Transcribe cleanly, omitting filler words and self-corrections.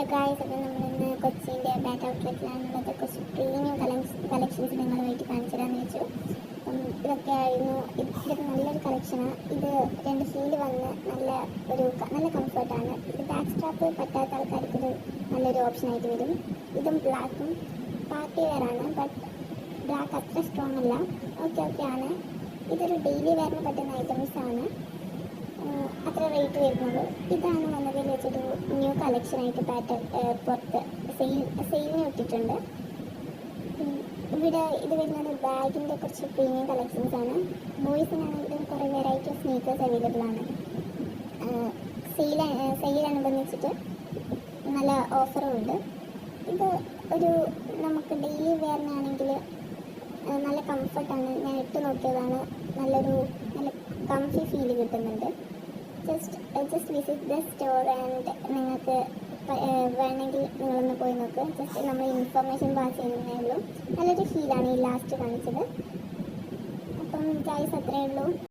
Hello guys, അപ്പോൾ നമ്മളിന്ന് കൊച്ചിൻ്റെ ബാറ്റ് ഔട്ട്ലെറ്റിലാണുള്ളത്. കുറച്ച് പ്രീമിയം കളക്ഷൻസ് നിങ്ങളുമായിട്ട് കാണിച്ചു തരാമെന്ന് വെച്ചു. അപ്പം ഇതൊക്കെ ആയിരുന്നു. ഇതൊക്കെ നല്ലൊരു കളക്ഷനാണ്. ഇത് 2 ഫീൽ വന്ന് നല്ല കംഫർട്ടാണ്. ഇത് ബാക്ക് സ്ട്രാപ്പ് പറ്റാത്ത ആൾക്കാർക്ക് ഇത് നല്ലൊരു ഓപ്ഷനായിട്ട് വരും. ഇതും ബ്ലാക്കും പാർട്ടി വെയറാണ്, ബട്ട് ബ്ലാക്ക് അത്ര സ്ട്രോങ് അല്ല. ഓക്കെ ആണ്. ഇതൊരു ഡെയിലി വെയറിന് പറ്റുന്ന ഐറ്റംസാണ്. അത്ര റേറ്റ് വരുന്നുള്ളൂ. ഇതാണ് വന്നതിൽ വെച്ചൊരു ന്യൂ കളക്ഷനായിട്ട് പുറത്ത് സെയിലിന് ഇട്ടിട്ടുണ്ട്. ഇവിടെ ഇത് വരുന്നത് ബാഗിൻ്റെ കുറച്ച് പ്രീമിയം കളക്ഷൻസ് ആണ്. ബോയ്സിനാണെങ്കിലും കുറേ വെറൈറ്റി ഓഫ് സ്നീക്കേഴ്സ് അവൈലബിൾ ആണ്. സെയിലനുബന്ധിച്ചിട്ട് നല്ല ഓഫറും ഉണ്ട്. ഇത് ഒരു നമുക്ക് ഡെയിലി വെയറിനാണെങ്കിൽ നല്ല കംഫർട്ടാണ്. ഞാൻ ഇട്ട് നോക്കിയതാണ്. നല്ല കംഫി ഫീൽ കിട്ടുന്നുണ്ട്. Just visit the store and നിങ്ങൾക്ക് വേണമെങ്കിൽ നിങ്ങളൊന്ന് പോയി നോക്ക്. ജസ്റ്റ് നമ്മൾ ഇൻഫർമേഷൻ പാസ് ചെയ്യുന്നതേ ഉള്ളൂ. നല്ലൊരു ഫീലാണ് ഈ ലാസ്റ്റ് കാണിച്ചത്. അപ്പം ഗൈസ്, അത്രയേ ഉള്ളൂ.